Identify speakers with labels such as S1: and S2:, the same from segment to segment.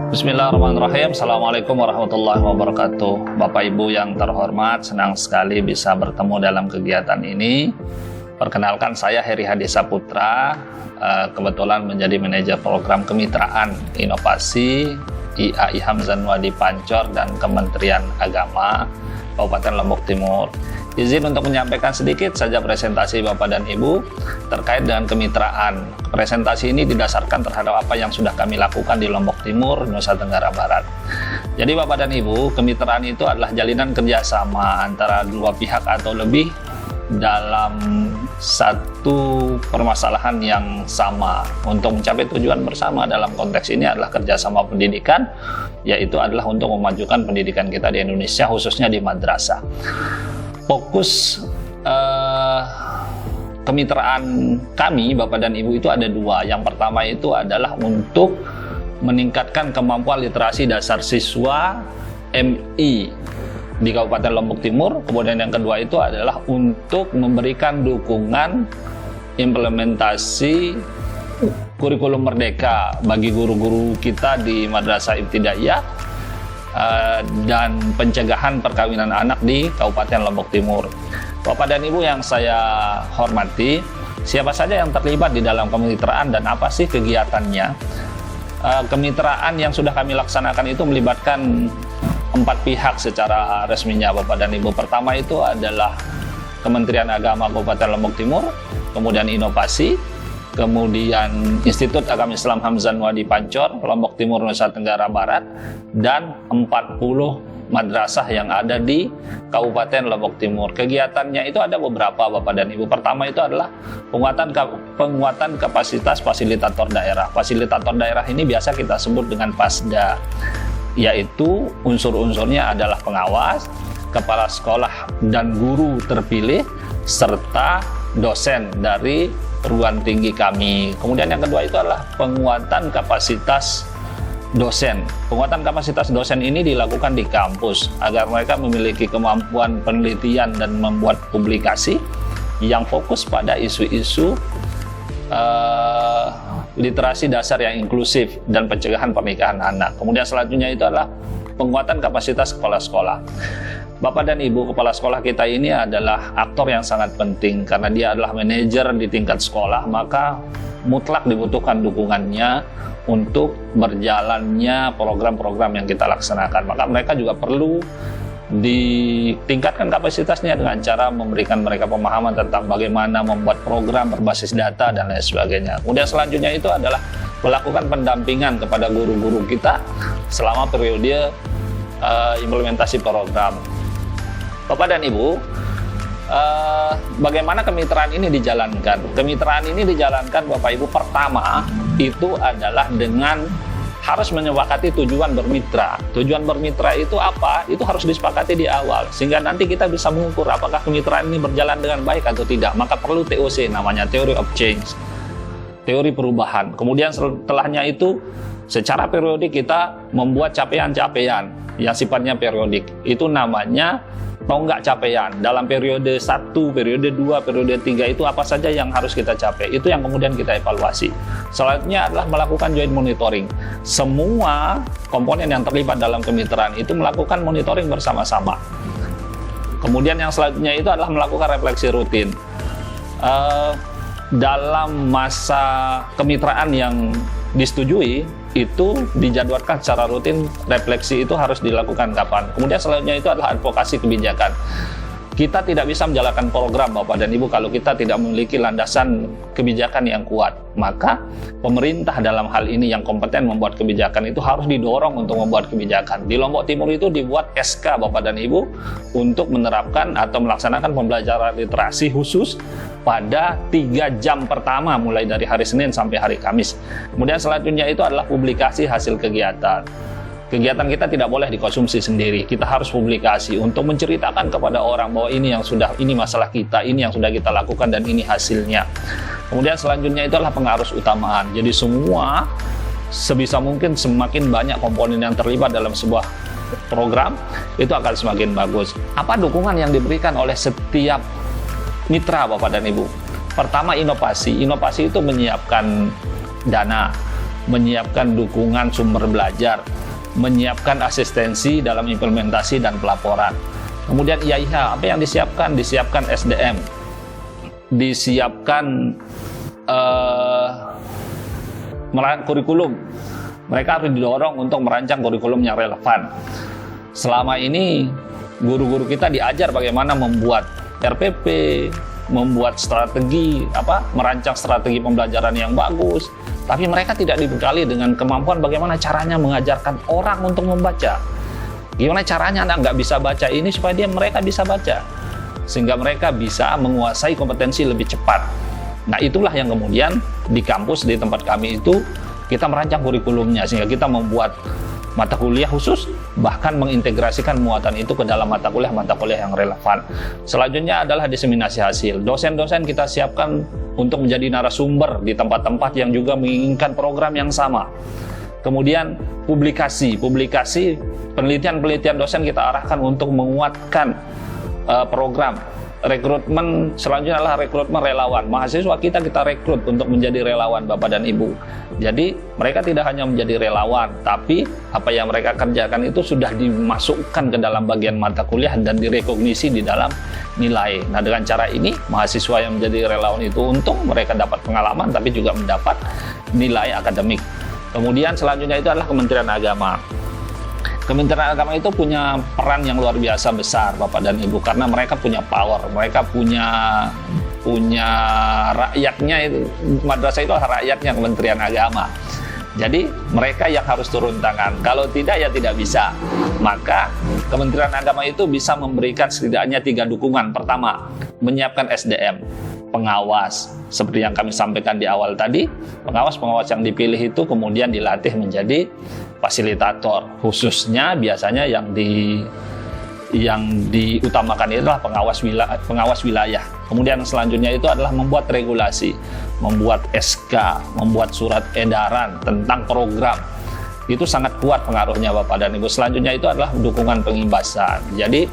S1: Bismillahirrahmanirrahim. Assalamualaikum warahmatullahi wabarakatuh. Bapak Ibu yang terhormat, senang sekali bisa bertemu dalam kegiatan ini. Perkenalkan, saya Heri Hadi Saputra, kebetulan menjadi manajer program kemitraan inovasi IAI Hamzanwadi Pancor dan Kementerian Agama Kabupaten Lombok Timur. Izin untuk menyampaikan sedikit saja presentasi Bapak dan Ibu terkait dengan kemitraan. Presentasi ini didasarkan terhadap apa yang sudah kami lakukan di Lombok Timur, Nusa Tenggara Barat. Jadi Bapak dan Ibu, kemitraan itu adalah jalinan kerjasama antara dua pihak atau lebih dalam satu permasalahan yang sama untuk mencapai tujuan bersama. Dalam konteks ini adalah kerjasama pendidikan, yaitu adalah untuk memajukan pendidikan kita di Indonesia, khususnya di madrasah. Fokus kemitraan kami Bapak dan Ibu itu ada dua. Yang pertama itu adalah untuk meningkatkan kemampuan literasi dasar siswa MI di Kabupaten Lombok Timur. Kemudian yang kedua itu adalah untuk memberikan dukungan implementasi kurikulum merdeka bagi guru-guru kita di Madrasah Ibtidaiyah dan pencegahan perkawinan anak di Kabupaten Lombok Timur. Bapak dan Ibu yang saya hormati, siapa saja yang terlibat di dalam kemitraan dan apa sih kegiatannya? Kemitraan yang sudah kami laksanakan itu melibatkan 4 pihak secara resminya Bapak dan Ibu. Pertama itu adalah Kementerian Agama Kabupaten Lombok Timur, kemudian Inovasi, kemudian Institut Agama Islam Hamzanwadi Pancor, Lombok Timur, Nusa Tenggara Barat, dan 40 madrasah yang ada di Kabupaten Lombok Timur. Kegiatannya itu ada beberapa Bapak dan Ibu. Pertama itu adalah penguatan kapasitas fasilitator daerah. Fasilitator daerah ini biasa kita sebut dengan PASDA, yaitu unsur-unsurnya adalah pengawas, kepala sekolah dan guru terpilih, serta dosen dari perguruan tinggi kami. Kemudian yang kedua itu adalah penguatan kapasitas dosen. Penguatan kapasitas dosen ini dilakukan di kampus agar mereka memiliki kemampuan penelitian dan membuat publikasi yang fokus pada isu-isu literasi dasar yang inklusif dan pencegahan pernikahan anak. Kemudian selanjutnya itu adalah penguatan kapasitas kepala sekolah. Bapak dan Ibu, kepala sekolah kita ini adalah aktor yang sangat penting karena dia adalah manajer di tingkat sekolah, maka mutlak dibutuhkan dukungannya untuk berjalannya program-program yang kita laksanakan. Maka mereka juga perlu ditingkatkan kapasitasnya dengan cara memberikan mereka pemahaman tentang bagaimana membuat program berbasis data dan lain sebagainya. Kemudian selanjutnya itu adalah melakukan pendampingan kepada guru-guru kita selama periode implementasi program. Bapak dan Ibu, bagaimana kemitraan ini dijalankan? Kemitraan ini dijalankan Bapak Ibu, pertama itu adalah dengan harus menyepakati tujuan bermitra. Tujuan bermitra itu apa? Itu harus disepakati di awal, sehingga nanti kita bisa mengukur apakah kemitraan ini berjalan dengan baik atau tidak. Maka perlu TOC, namanya Theory of Change, teori perubahan. Kemudian setelahnya itu secara periodik kita membuat capaian-capaian yang sifatnya periodik. Itu namanya tonggak capaian. Dalam periode 1, periode 2, periode 3 itu apa saja yang harus kita capai. Itu yang kemudian kita evaluasi. Selanjutnya adalah melakukan joint monitoring. Semua komponen yang terlibat dalam kemitraan itu melakukan monitoring bersama-sama. Kemudian yang selanjutnya itu adalah melakukan refleksi rutin. Dalam masa kemitraan yang disetujui, itu dijadwalkan secara rutin, refleksi itu harus dilakukan kapan. Kemudian selanjutnya itu adalah advokasi kebijakan. Kita tidak bisa menjalankan program Bapak dan Ibu kalau kita tidak memiliki landasan kebijakan yang kuat. Maka pemerintah dalam hal ini yang kompeten membuat kebijakan itu harus didorong untuk membuat kebijakan. Di Lombok Timur itu dibuat SK Bapak dan Ibu untuk menerapkan atau melaksanakan pembelajaran literasi khusus pada 3 jam pertama mulai dari hari Senin sampai hari Kamis. Kemudian selanjutnya itu adalah publikasi hasil kegiatan. Kegiatan kita tidak boleh dikonsumsi sendiri. Kita harus publikasi untuk menceritakan kepada orang bahwa ini masalah kita, ini yang sudah kita lakukan dan ini hasilnya. Kemudian selanjutnya itu adalah pengarus utamaan. Jadi semua sebisa mungkin semakin banyak komponen yang terlibat dalam sebuah program itu akan semakin bagus. Apa dukungan yang diberikan oleh setiap mitra Bapak dan Ibu? Pertama, inovasi. Inovasi itu menyiapkan dana. menyiapkan dukungan sumber belajar, menyiapkan asistensi dalam implementasi dan pelaporan. Kemudian IAIH, apa yang disiapkan? Disiapkan SDM, disiapkan kurikulum. Mereka harus didorong untuk merancang kurikulum yang relevan. Selama ini guru-guru kita diajar bagaimana membuat RPP, membuat strategi, merancang strategi pembelajaran yang bagus. Tapi mereka tidak dibekali dengan kemampuan bagaimana caranya mengajarkan orang untuk membaca. Gimana caranya Anda nggak bisa baca ini supaya mereka bisa baca. Sehingga mereka bisa menguasai kompetensi lebih cepat. Nah itulah yang kemudian di kampus, di tempat kami itu, kita merancang kurikulumnya. Sehingga kita membuat mata kuliah khusus, bahkan mengintegrasikan muatan itu ke dalam mata kuliah yang relevan. Selanjutnya adalah diseminasi hasil. Dosen-dosen kita siapkan untuk menjadi narasumber di tempat-tempat yang juga menginginkan program yang sama. Kemudian publikasi, penelitian dosen kita arahkan untuk menguatkan program. Rekrutmen selanjutnya adalah rekrutmen relawan. Mahasiswa kita rekrut untuk menjadi relawan Bapak dan Ibu. Jadi mereka tidak hanya menjadi relawan, tapi apa yang mereka kerjakan itu sudah dimasukkan ke dalam bagian mata kuliah dan direkognisi di dalam nilai. Nah dengan cara ini mahasiswa yang menjadi relawan itu untung, mereka dapat pengalaman tapi juga mendapat nilai akademik. Kemudian selanjutnya itu adalah Kementerian Agama. Kementerian Agama itu punya peran yang luar biasa besar Bapak dan Ibu, karena mereka punya power, mereka punya rakyatnya. Itu madrasah itu rakyatnya Kementerian Agama. Jadi mereka yang harus turun tangan. Kalau tidak ya tidak bisa. Maka Kementerian Agama itu bisa memberikan setidaknya 3 dukungan. Pertama, menyiapkan SDM, pengawas. Seperti yang kami sampaikan di awal tadi, pengawas yang dipilih itu kemudian dilatih menjadi fasilitator. Khususnya biasanya yang diutamakan itu adalah pengawas wilayah. Kemudian selanjutnya itu adalah membuat regulasi, membuat SK, membuat surat edaran tentang program. Itu sangat kuat pengaruhnya Bapak dan Ibu. Selanjutnya itu adalah dukungan pengimbasan. Jadi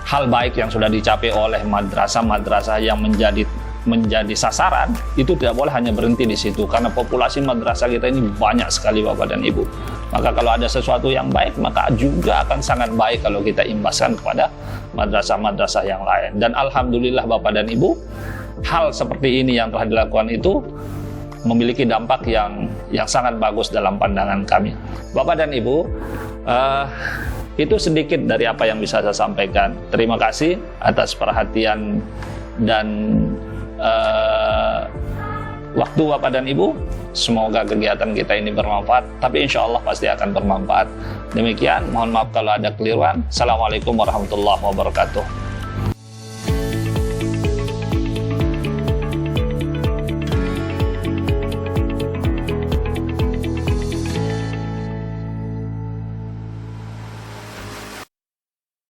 S1: hal baik yang sudah dicapai oleh madrasah-madrasah yang menjadi sasaran itu tidak boleh hanya berhenti di situ, karena populasi madrasah kita ini banyak sekali Bapak dan Ibu. Maka kalau ada sesuatu yang baik, maka juga akan sangat baik kalau kita imbaskan kepada madrasah-madrasah yang lain. Dan alhamdulillah Bapak dan Ibu, hal seperti ini yang telah dilakukan itu memiliki dampak yang sangat bagus dalam pandangan kami. Bapak dan Ibu, itu sedikit dari apa yang bisa saya sampaikan. Terima kasih atas perhatian dan waktu Bapak dan Ibu. Semoga kegiatan kita ini bermanfaat, tapi insya Allah pasti akan bermanfaat. Demikian, mohon maaf kalau ada keliruan. Assalamualaikum warahmatullahi wabarakatuh.